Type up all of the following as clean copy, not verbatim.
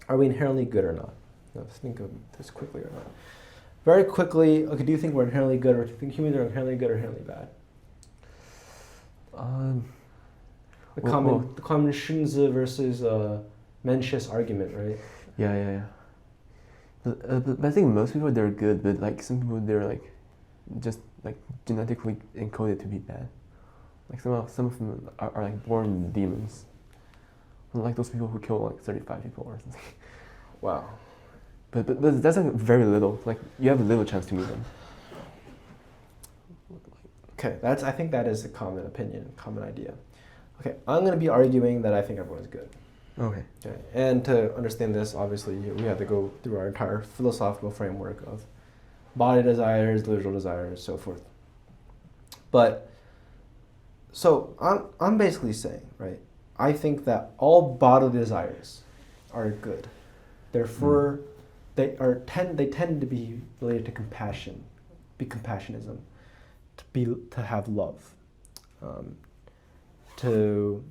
Are we inherently good or not? Let's think of this quickly or not. Very quickly, okay, do you think we're inherently good, or do you think humans are inherently good or inherently bad? The common Shunzi versus Mencius argument, right? Yeah. But I think most people, they're good, but like some people, they're like just like genetically encoded to be bad. Like some of them are like born demons. Like those people who kill like 35 people or something. Wow. But that's like very little. Like you have a little chance to meet them. Okay, I think that is a common opinion, common idea. Okay, I'm going to be arguing that I think everyone's good. Okay. And to understand this, obviously, we have to go through our entire philosophical framework of body desires, delusional desires, so forth. But, so I'm basically saying, right, I think that all bodily desires are good. Therefore, they tend to be related to compassion, be compassionism, to have love, to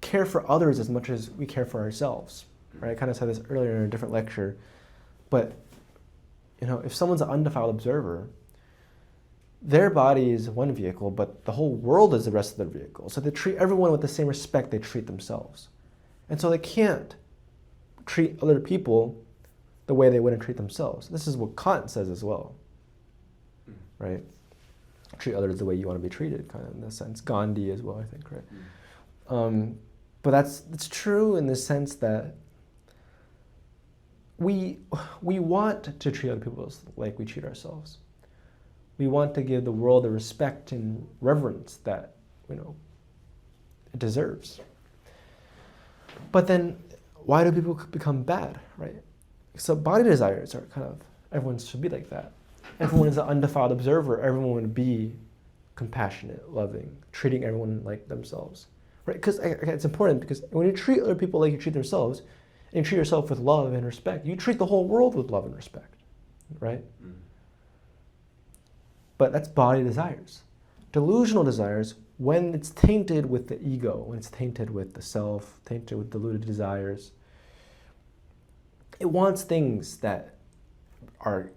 care for others as much as we care for ourselves. Right? I kind of said this earlier in a different lecture, but if someone's an undefiled observer, their body is one vehicle, but the whole world is the rest of their vehicle. So they treat everyone with the same respect they treat themselves. And so they can't treat other people the way they wouldn't treat themselves. This is what Kant says as well, right? Treat others the way you want to be treated, kind of in this sense. Gandhi as well, I think, right? But it's true in the sense that we want to treat other people like we treat ourselves. We want to give the world the respect and reverence that it deserves. But then, why do people become bad, right? So body desires are kind of, everyone should be like that. Everyone is an undefiled observer. Everyone would be compassionate, loving, treating everyone like themselves, right? Because it's important, because when you treat other people like you treat themselves, and you treat yourself with love and respect, you treat the whole world with love and respect, right? But that's body desires. Delusional desires, when it's tainted with the ego, when it's tainted with the self, tainted with deluded desires, it wants things that are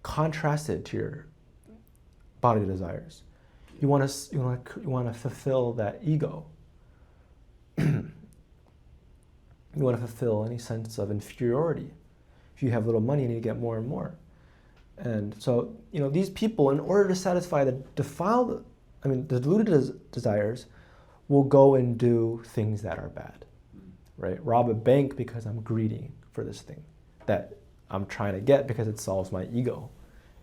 contrasted to your body desires. You want to fulfill that ego. You want to fulfill any sense of inferiority. If you have little money, you need to get more and more. And so, these people, in order to satisfy the deluded desires, will go and do things that are bad, right? Rob a bank because I'm greedy for this thing that I'm trying to get because it solves my ego.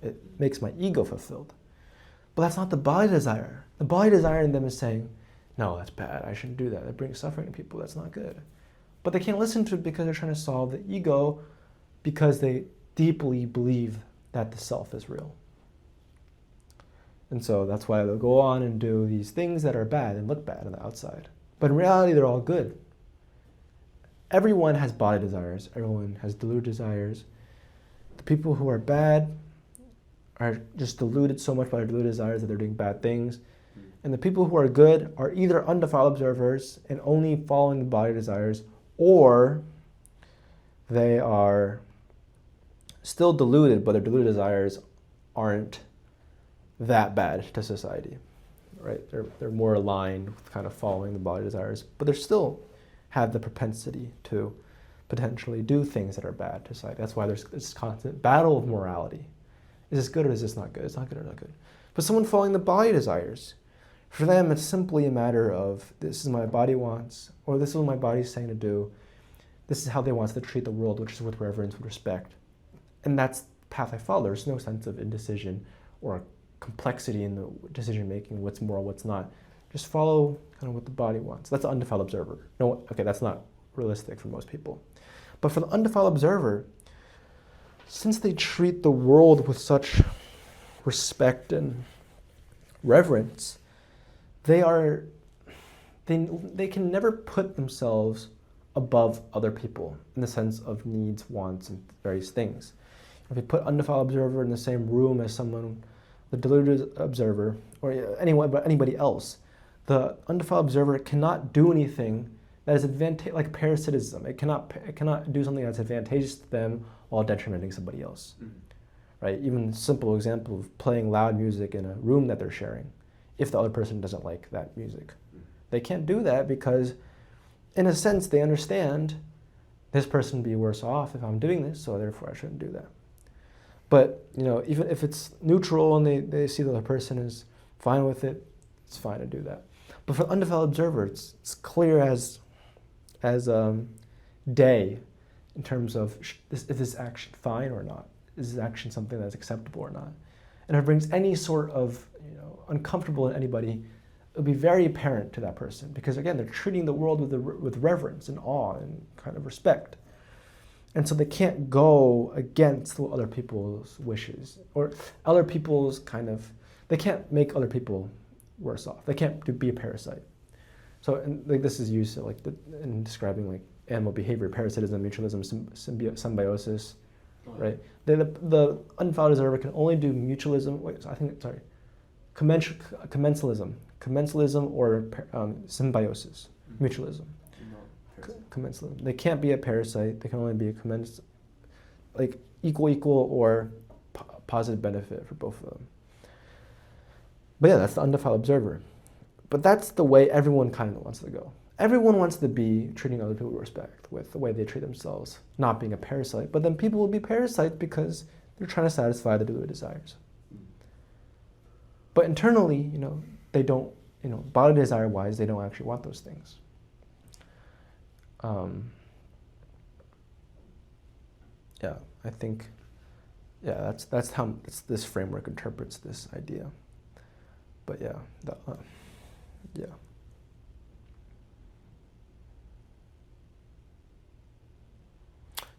It makes my ego fulfilled. But that's not the body desire. The body desire in them is saying, no, that's bad. I shouldn't do that. That brings suffering to people. That's not good. But they can't listen to it because they're trying to solve the ego, because they deeply believe that the self is real. And so that's why they'll go on and do these things that are bad and look bad on the outside. But in reality, they're all good. Everyone has body desires. Everyone has deluded desires. The people who are bad are just deluded so much by their deluded desires that they're doing bad things. And the people who are good are either undefiled observers and only following the body desires, or they are still deluded, but their deluded desires aren't that bad to society, right? They're more aligned with kind of following the body desires, but they still have the propensity to potentially do things that are bad to society. That's why there's this constant battle of morality. Is this good or is this not good? It's not good or not good. But someone following the body desires, for them it's simply a matter of, this is what my body wants, or this is what my body's saying to do. This is how they want to treat the world, which is with reverence, with respect. And that's the path I follow. There's no sense of indecision or complexity in the decision making, what's moral, what's not. Just follow kind of what the body wants. That's an undefiled observer. No, okay, that's not realistic for most people. But for the undefiled observer, since they treat the world with such respect and reverence, they can never put themselves above other people in the sense of needs, wants, and various things. If you put undefiled observer in the same room as someone, the deluded observer, or anyone but anybody else, the undefiled observer cannot do anything that is like parasitism. It cannot do something that's advantageous to them while detrimenting somebody else. Right? Even a simple example of playing loud music in a room that they're sharing, if the other person doesn't like that music. They can't do that because, in a sense, they understand this person would be worse off if I'm doing this, so therefore I shouldn't do that. But, even if it's neutral and they see the other person is fine with it, it's fine to do that. But for the undeveloped observer, it's clear as day in terms of is this action fine or not? Is this action something that's acceptable or not? And if it brings any sort of uncomfortable in anybody, it'll be very apparent to that person because again, they're treating the world with reverence and awe and kind of respect. And so they can't go against other people's wishes or other people's they can't make other people worse off. They can't be a parasite. So this is used in describing animal behavior, parasitism, mutualism, symbiosis, right? The undeveloped observer can only do mutualism. Commensalism or symbiosis, mutualism. Commensalism. They can't be a parasite. They can only be a equal or positive benefit for both of them. But yeah, that's the undefiled observer. But that's the way everyone kind of wants to go. Everyone wants to be treating other people with respect, with the way they treat themselves, not being a parasite. But then people will be parasites because they're trying to satisfy the deluded desires. But internally, they don't, bodily desire-wise, they don't actually want those things. I think, that's how this framework interprets this idea. But yeah.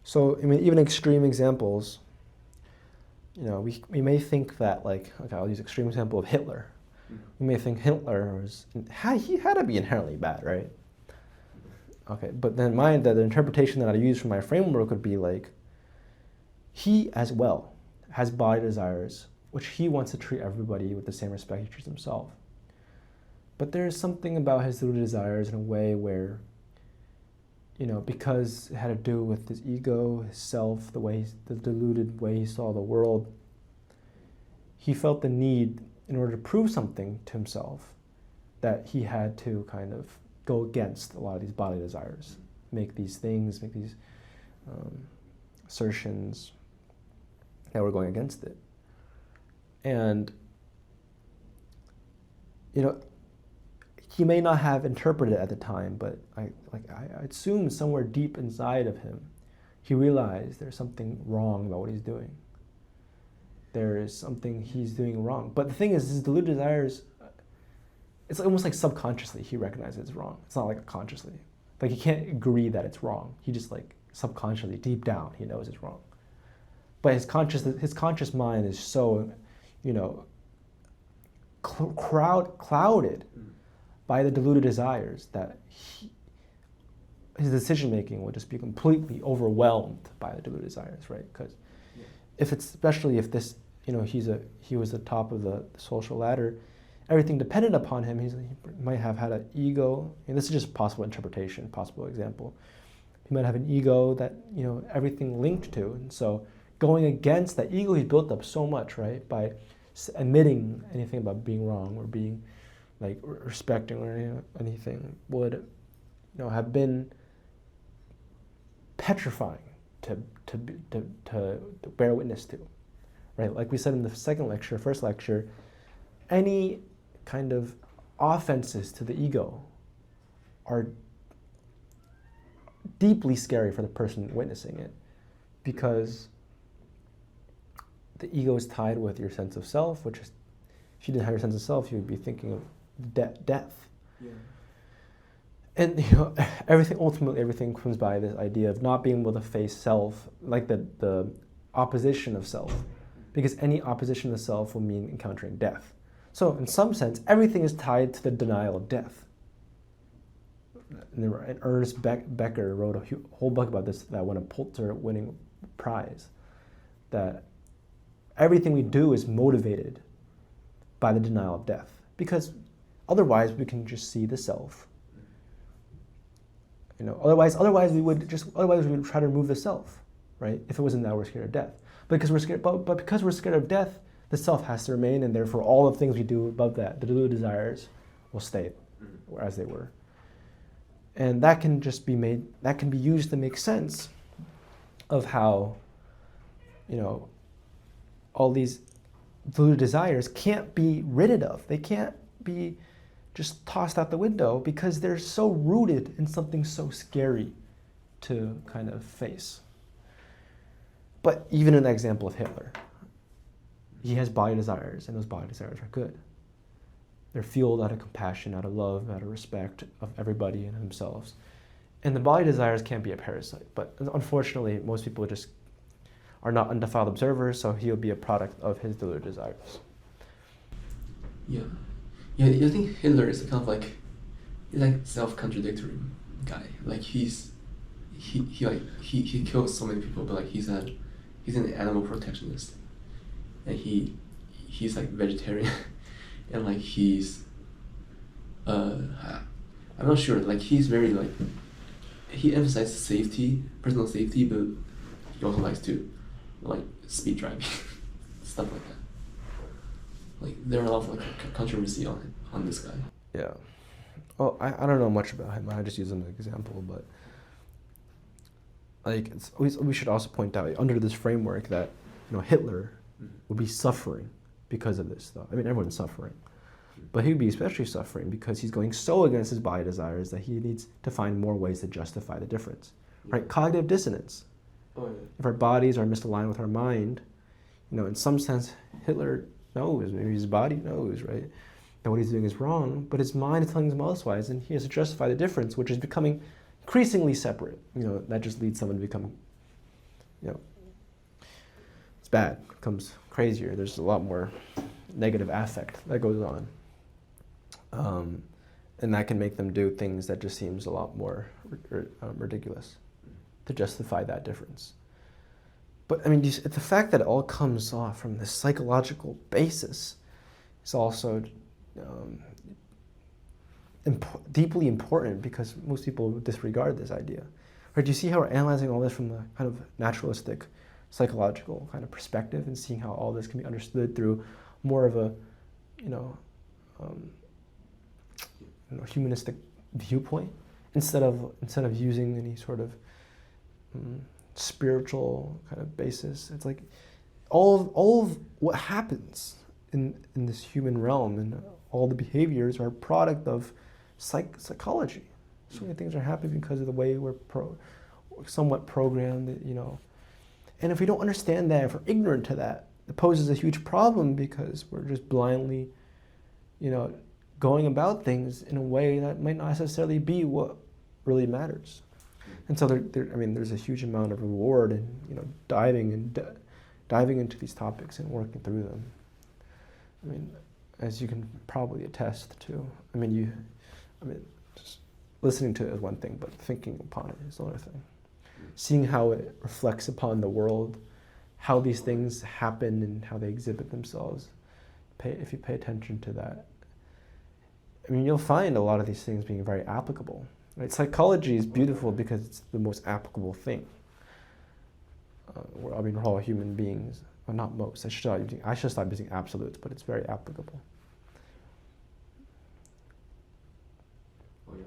So, even extreme examples, we may think that, I'll use extreme example of Hitler. We may think Hitler he had to be inherently bad, right? Okay, but then the interpretation that I use for my framework would be he as well has body desires, which he wants to treat everybody with the same respect he treats himself. But there is something about his deluded desires in a way where, because it had to do with his ego, his self, the deluded way he saw the world, he felt the need, in order to prove something to himself, that he had to kind of go against a lot of these bodily desires, make these assertions that were going against it. And, he may not have interpreted it at the time, but I assume somewhere deep inside of him, he realized there's something wrong about what he's doing. There is something he's doing wrong. But the thing is, his deluded desires, it's almost like subconsciously he recognizes it's wrong. It's not consciously. He can't agree that it's wrong. He just subconsciously, deep down, he knows it's wrong. But his conscious mind is so, clouded by the deluded desires that his decision making will just be completely overwhelmed by the deluded desires, right? Because especially if this, he was the top of the social ladder, everything depended upon him. He might have had an ego. This is just possible interpretation, possible example. He might have an ego that everything linked to, and so going against that ego he built up so much, right, by admitting anything about being wrong or being respecting or anything would have been petrifying to bear witness to, right? Like we said in the first lecture, any kind of offenses to the ego are deeply scary for the person witnessing it, because the ego is tied with your sense of self, which is, if you didn't have your sense of self, you would be thinking of death. Yeah. And everything comes by this idea of not being able to face self, the opposition of self, because any opposition to self will mean encountering death. So in some sense, everything is tied to the denial of death. And Ernest Becker wrote a whole book about this that won a Pulitzer-winning prize, that everything we do is motivated by the denial of death, because otherwise we can just see the self Otherwise we would try to remove the self, right? If it wasn't that we're scared of death, because we're scared, but because we're scared of death, the self has to remain, and therefore all the things we do above that, the deluded desires, will stay as they were. And that can be used to make sense of how, all these deluded desires can't be rid of. They can't be just tossed out the window because they're so rooted in something so scary to kind of face. But even in the example of Hitler, he has body desires, and those body desires are good. They're fueled out of compassion, out of love, out of respect of everybody and themselves. And the body desires can't be a parasite, but unfortunately, most people just are not undefiled observers, so he'll be a product of his deluded desires. Yeah, I think Hitler is kind of he's self-contradictory guy. He kills so many people, but he's an animal protectionist, and he's vegetarian, and he's I'm not sure. He's very he emphasizes safety, personal safety, but he also likes to speed driving, stuff like that. There are a lot of controversy on this guy. Yeah. Well, I don't know much about him. I just use him as an example, but we should also point out under this framework that Hitler would be suffering because of this stuff. I mean, everyone's suffering, but he would be especially suffering because he's going so against his body desires that he needs to find more ways to justify the difference. Yeah. Right? Cognitive dissonance. Oh, yeah. If our bodies are misaligned with our mind, in some sense, Hitler knows, maybe his body knows, right, that what he's doing is wrong, but his mind is telling him otherwise, and he has to justify the difference, which is becoming increasingly separate. That just leads someone to become, it's bad, it becomes crazier. There's a lot more negative affect that goes on. And that can make them do things that just seems a lot more ridiculous to justify that difference. But the fact that it all comes off from this psychological basis is also deeply important because most people disregard this idea. Right? Do you see how we're analyzing all this from the kind of naturalistic, psychological kind of perspective, and seeing how all this can be understood through more of a, humanistic viewpoint instead of using any sort of spiritual kind of basis? It's all of what happens in this human realm and all the behaviors are a product of psychology. So many things are happening because of the way we're somewhat programmed, And if we don't understand that, if we're ignorant to that, it poses a huge problem because we're just blindly, going about things in a way that might not necessarily be what really matters. And so there's a huge amount of reward in, diving into these topics and working through them. As you can probably attest to. Just listening to it is one thing, but thinking upon it is another thing. Seeing how it reflects upon the world, how these things happen and how they exhibit themselves. If you pay attention to that, you'll find a lot of these things being very applicable. Right? Psychology is beautiful because it's the most applicable thing. We're all human beings. Well, not most. I should stop using absolutes, but it's very applicable. Oh yeah.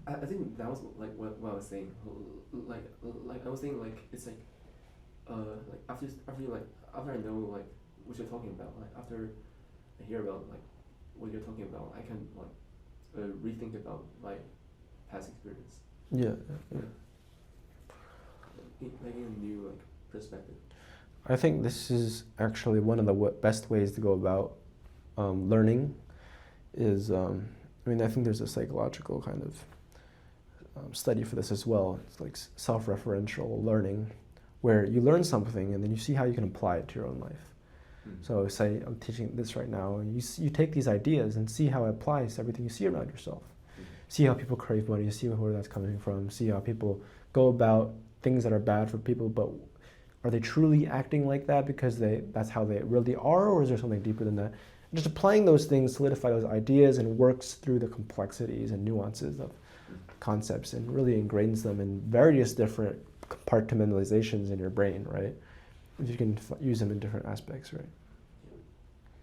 I think that was what I was saying. I was saying it's after I know what you're talking about, after I hear about what you're talking about, I can rethink about my past experience. Yeah. In a new perspective. I think this is actually one of the best ways to go about learning. Is I think there's a psychological kind of study for this as well. It's self-referential learning, where you learn something and then you see how you can apply it to your own life. So say I'm teaching this right now, and you take these ideas and see how it applies to everything you see around yourself. See how people crave money, see where that's coming from, see how people go about things that are bad for people, but are they truly acting like that because that's how they really are, or is there something deeper than that? Just applying those things solidify those ideas and works through the complexities and nuances of concepts and really ingrains them in various different compartmentalizations in your brain, right? If you can use them in different aspects, right?